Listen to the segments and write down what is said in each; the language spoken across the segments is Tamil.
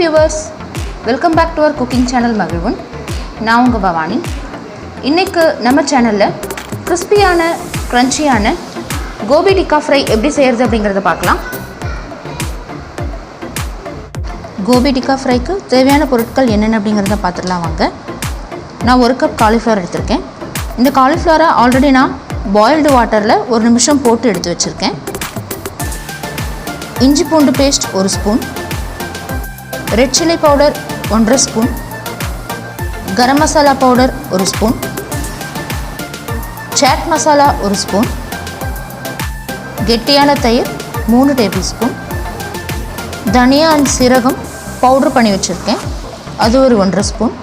viewers, welcome back to our cooking channel Magilvan. நான் உங்க பவானி. இன்னைக்கு நம்ம சேனல்ல கிறிஸ்பியான கிரன்ச்சியான கோபி டிக்கா ஃப்ரை எப்படி செய்யறது அப்படிங்கறத பார்க்கலாம். கோபி டிக்கா ஃப்ரைக்கு தேவையான பொருட்கள் என்னென்ன அப்படிங்கறத பார்த்துடலாம் வாங்க. நான் 1 கப் காலிஃப்ளவர் எடுத்துர்க்கேன். இந்த காலிஃப்ளவரை ஆல்ரெடி நான் பாயில்டு வாட்டர்ல 1 நிமிஷம் போட்டு எடுத்து வச்சிருக்கேன். இஞ்சி பூண்டு paste 1 spoon, red chilli powder 1/2 spoon, garam masala powder 1 spoon, chaat masala 1 spoon, கெட்டியான தயிர் 3 டேபிள் ஸ்பூன், தனியா அண்ட் சீரகம் பவுடர் பண்ணி வச்சுருக்கேன் அது ஒரு 1/2 ஸ்பூன்,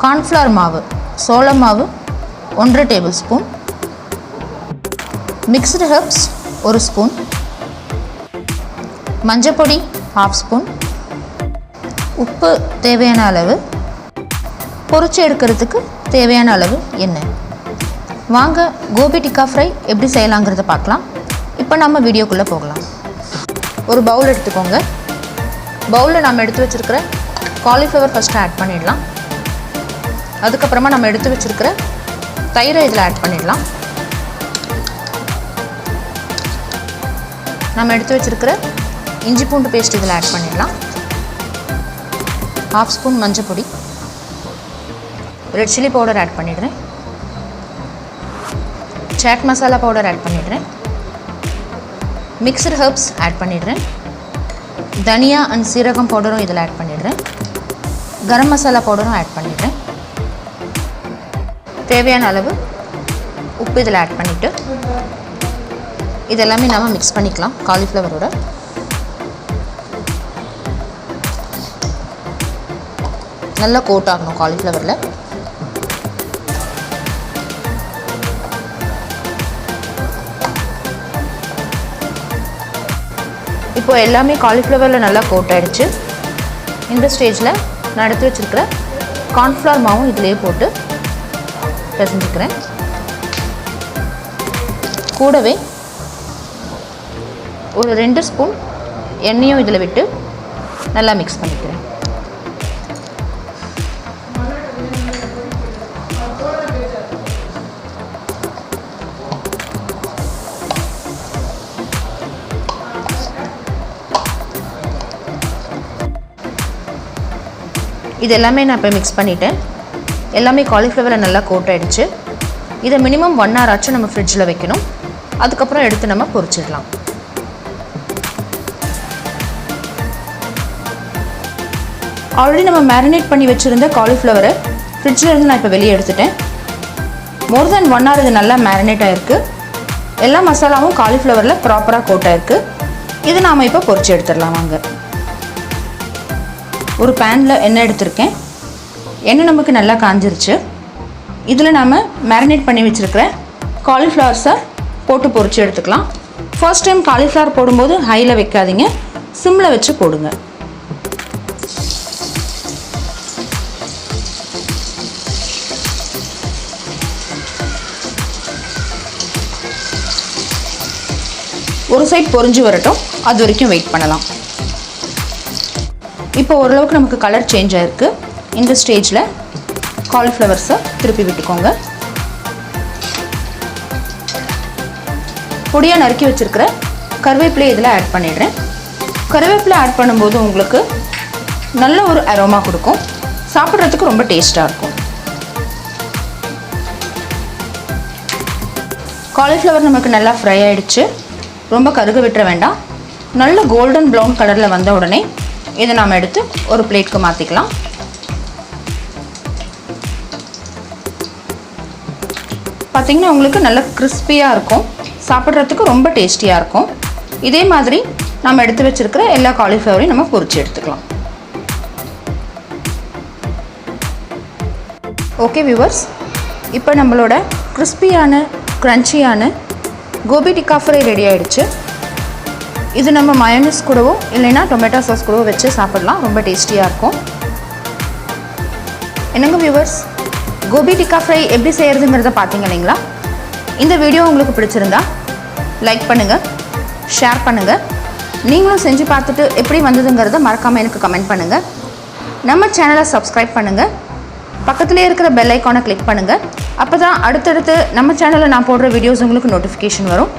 கார்ன்ஃப்ளவர் மாவு சோள மாவு 1/2 table spoon, mixed herbs 1 spoon, மஞ்சப்பொடி 1/2 ஸ்பூன், உப்பு தேவையான அளவு, பொரிச்சு எடுக்கிறதுக்கு தேவையான அளவு எண்ணெய். வாங்க கோபி டிக்கா ஃப்ரை எப்படி செய்யலாங்கிறத பார்க்கலாம். இப்போ நம்ம வீடியோக்குள்ளே போகலாம். ஒரு பவுல் எடுத்துக்கோங்க. பவுலில் நம்ம எடுத்து வச்சுருக்கிற காலிஃப்ளவர் ஃபஸ்ட்டு ஆட் பண்ணிடலாம். அதுக்கப்புறமா நம்ம எடுத்து வச்சுருக்கிற தயிரை இதில் ஆட் பண்ணிடலாம். நம்ம எடுத்து வச்சுருக்கிற இஞ்சி பூண்டு பேஸ்ட் இதில் ஆட் பண்ணிடலாம். 1/2 ஸ்பூன் மஞ்சள் பொடி, ரெட் சில்லி பவுடர் ஆட் பண்ணிடுறேன், சாட் மசாலா பவுடர் ஆட் பண்ணிடுறேன், மிக்ஸ்டு ஹெர்ப்ஸ் ஆட் பண்ணிடுறேன், தனியா அண்ட் சீரகம் பவுடரும் இதில் ஆட் பண்ணிடுறேன், கரம் மசாலா பவுடரும் ஆட் பண்ணிடுறேன், தேவையான அளவு உப்பு இதில் ஆட் பண்ணிவிட்டு இதெல்லாமே நம்ம மிக்ஸ் பண்ணிக்கலாம் காலிஃப்ளவரோட. நல்லா கோட் ஆகணும் காலிஃப்ளவரில். இப்போ எல்லாமே காலிஃப்ளவரில் நல்லா கோட் ஆகிடுச்சு. இந்த ஸ்டேஜில் நான் எடுத்து வச்சுருக்கிற கார்ன்ஃப்ளவர் மாவும் இதிலே போட்டு பிசைஞ்சுக்கிறேன். கூடவே ஒரு 2 ஸ்பூன் எண்ணெயும் இதில் விட்டு நல்லா மிக்ஸ் பண்ணிக்கிறேன். இது எல்லாமே நான் இப்போ மிக்ஸ் பண்ணிட்டேன். எல்லாமே காலிஃப்ளவரை நல்லா கோட் ஆகிடுச்சு. இதை மினிமம் 1 hour ஆச்சும் நம்ம ஃப்ரிட்ஜில் வைக்கணும். அதுக்கப்புறம் எடுத்து நம்ம பொரிச்சிடலாம். ஆல்ரெடி நம்ம மேரினேட் பண்ணி வச்சுருந்த காலிஃப்ளவரை ஃப்ரிட்ஜில் இருந்து நான் இப்போ வெளியே எடுத்துட்டேன். மோர் தென் 1 hour இது நல்லா மேரினேட் ஆகிருக்கு. எல்லா மசாலாவும் காலிஃப்ளவரில் ப்ராப்பராக கோட் ஆகிருக்கு. இது நாம் இப்போ பொரிச்சு எடுத்துடலாம் வாங்க. ஒரு பேனில் எண்ணெய் எடுத்திருக்கேன். எண்ணெய் நமக்கு நல்லா காஞ்சிருச்சு. இதில் நாம் மேரினேட் பண்ணி வச்சுருக்கிற காலிஃப்ளவர்ஸை போட்டு பொரிச்சு எடுத்துக்கலாம். ஃபர்ஸ்ட் டைம் காலிஃப்ளவர் போடும்போது ஹையில் வைக்காதீங்க, சிம்மில் வச்சு போடுங்க. ஒரு சைட் பொரிஞ்சு வரட்டும், அது வரைக்கும் வெயிட் பண்ணலாம். இப்போ ஓரளவுக்கு நமக்கு கலர் சேஞ்ச் ஆகிருக்கு. இந்த ஸ்டேஜில் காலிஃப்ளவர்ஸை திருப்பி விட்டுக்கோங்க. பொடியாக நறுக்கி வச்சுருக்கிற கருவேப்பிலை இதில் ஆட் பண்ணிடுறேன். கருவேப்பிலை ஆட் பண்ணும்போது உங்களுக்கு நல்ல ஒரு அரோமா கொடுக்கும். சாப்பிட்றதுக்கு ரொம்ப டேஸ்ட்டாக இருக்கும். காலிஃப்ளவர் நமக்கு நல்லா ஃப்ரை ஆகிடுச்சு. ரொம்ப கருக விட்டுற வேண்டாம். நல்ல கோல்டன் ப்ரௌன் கலரில் வந்த உடனே இதை நாம் எடுத்து ஒரு பிளேட்க்கு மாற்றிக்கலாம். பார்த்திங்கன்னா உங்களுக்கு நல்ல கிறிஸ்பியாக இருக்கும். சாப்பிட்றதுக்கு ரொம்ப டேஸ்டியாக இருக்கும். இதே மாதிரி நம்ம எடுத்து வச்சுருக்கிற எல்லா காலிஃப்ளவரையும் நம்ம பொரிச்சு எடுத்துக்கலாம். ஓகே வியூவர்ஸ், இப்போ நம்மளோட கிறிஸ்பியான கிரன்ச்சியான கோபி டிக்கா ஃப்ரை ரெடி ஆகிடுச்சு. இது நம்ம மயோனீஸ் கூடவோ இல்லைன்னா டொமேட்டோ சாஸ் கூடவோ வச்சு சாப்பிடலாம். ரொம்ப டேஸ்டியாக இருக்கும். என்னங்க வியூவர்ஸ், கோபி டிக்கா ஃப்ரை எப்படி செய்கிறதுங்கிறத பார்த்தீங்க இல்லைங்களா? இந்த வீடியோ உங்களுக்கு பிடிச்சிருந்தா லைக் பண்ணுங்கள், ஷேர் பண்ணுங்கள், நீங்களும் செஞ்சு பார்த்துட்டு எப்படி வந்ததுங்கிறத மறக்காமல் எனக்கு கமெண்ட் பண்ணுங்கள். நம்ம சேனலை சப்ஸ்கிரைப் பண்ணுங்கள். பக்கத்துலேயே இருக்கிற பெல் ஐக்கானை கிளிக் பண்ணுங்கள். அப்போ தான் அடுத்தடுத்து நம்ம சேனலில் நான் போடுற வீடியோஸ் உங்களுக்கு நோட்டிஃபிகேஷன் வரும்.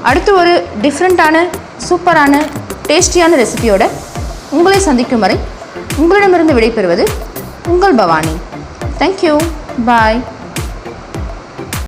அடுத்து ஒரு டிஃப்ரெண்ட்டான சூப்பரான டேஸ்டியான ரெசிபியோட உங்களை சந்திக்கும் வரை உங்களிடமிருந்து விடைபெறுவது உங்கள் பவானி. தேங்க்யூ. பாய்.